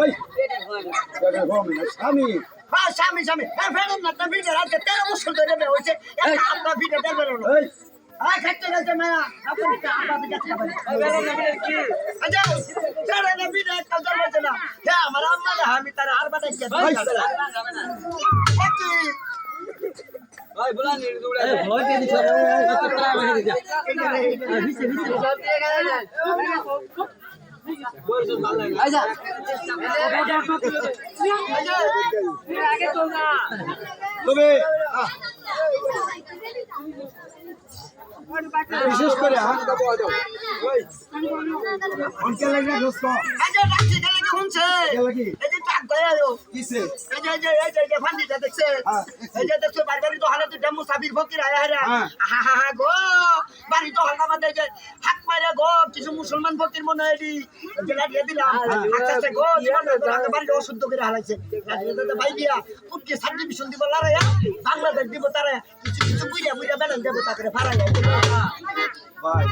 ওই স্বামী হ্যাঁ স্বামী স্বামী হ্যাঁ ফেরেন না তুমি ভিডিও রাখতে 13 বছর ধরে বিয়ে হয়েছে একটা আপনার ভিডিও দেখবেন না এই আয় খাইতে গেছে মায়া আপনি আপনার ভিডিও খাবেন আচ্ছা চলে না ভিডিও একটা জমছে না হ্যাঁ আমার আম্মা না আমি তার আর বাটাই কি ভাই বলা নি দৌড়া এই ভয় দিয়ে দিছ কত প্রায় মেরে দিছা ভিছে ভিছে আচ্ছা আগে চল না তবে বিশেষ করে অঞ্চল লাগলে দোস্ত আচ্ছা ডাকছি গেলে কি শুনছে গেল কি এই যে টাক গয়া রো কিসে এই যে ফান্ডিটা দেখছে এই যে দেখছো বারবারই তো হালাতে ডেমো সাবির ফকির আয়া হারা হা হা হা গো বাড়ি তো হালকা মাঝে যে হাত মারে গো কিছু মুসলমান ফকির মনে হয় যে লাগিয়ে দিলাম আচ্ছা গো জীবন বাড়ি অশুদ্ধ করে হালাইছে লাগিয়ে ভাই দিয়া উঠকে সার্টিফিকেশন দিব লড়াইয়া বাংলাদেশ দিব তারা কিছু কিছু বুইরা বুইরা বেলেন দেব তাকে ফারাইয়া ভাই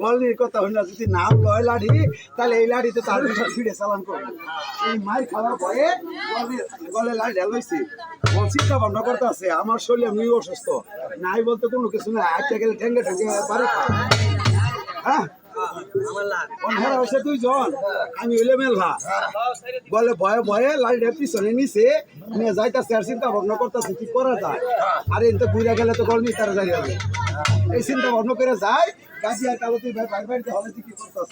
বলনির কথা হইল যদি নাম লয় লাঠি তাহলে এই লাঠিতে তার ফিরে চালান করবো এই মায়ের খাওয়ার ভয়ে গলে লাঠি ঢেলাইছি চিন্তা ভাবনা করতে আছে আমার শরীরে আমি অসুস্থ নাই বলতে কোনো কিছু না হাঁটতে গেলে ঠেঙ্গে ঠেঙ্গে বাড়ি হ্যাঁ অন্ধারা হয়েছে 2 জন আমি হইলে মেলভা বলে ভয়ে ভয়ে লাঠিটা পিছনে নিচে নিয়ে যাইতেছে আর চিন্তা ভাবনা করতেছে কি করা যায় আর এতে ঘুরে গেলে তো গল তারা যাই হবে এই চিন্তা ভাবনা করে যায় গাছি আর কালো তুই ভাই বাড়িতে হবে তুই কি করতেছ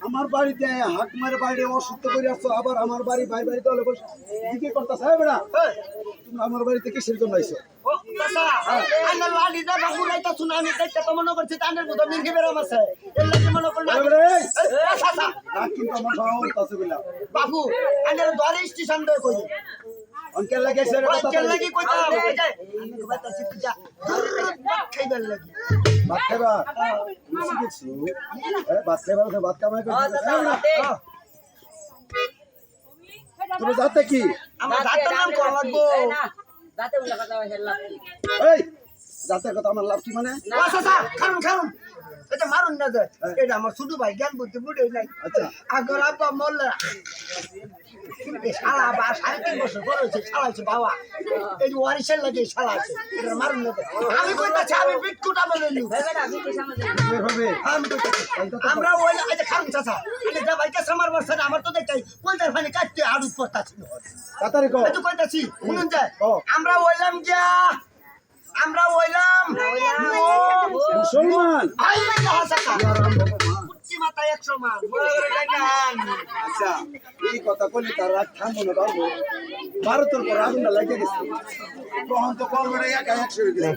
আমার বাড়িতে হাট মারে বাড়ি অসুস্থ করে আসছো আবার আমার বাড়ি ভাই বাড়িতে হলে দিকে করতেছ হ্যাঁ বেড়া তুমি আমার বাড়িতে কিসের জন্য আইছো বাবু স্টেশন অনকেল লাগে ভাত খাইবা ভাত খাইবা ভাত কামাই তুমি যাতে কি এই জাতের কথা আমার লাভ কি মানে খারুন এটা মারুন না যায় এটা আমার ছোট ভাই জ্ঞান বুদ্ধি বুড়ে নাই আচ্ছা আগর আব্বা মরলে শালা বা 3.5 বছর বড় হয়েছে শালাইছে বাবা এই যে ওয়ারিসের লাগে শালা আছে এটা মারুন না আমি কইতাছি আমি বিটকুটা বলে নিউ আমরা ওই এই যে খারুন চাচা এই যে ভাইকে সামার বর্ষা আমার তো দেখাই কোলটার পানি কাটতে আড়ু পড়তা ছিল তাড়াতাড়ি কও এই কইতাছি শুনুন যায় আমরা ওইলাম গিয়া আমরা ওইলাম মুসলমান আই না হাসাকা কুচ্চি মাথা 100 মান আচ্ছা এই কথা কইলে তার রাত থামবো না বাবু ভারতের পর আগুনটা লেগে গেছে তখন তো কলমের একা 100 হয়ে গেছে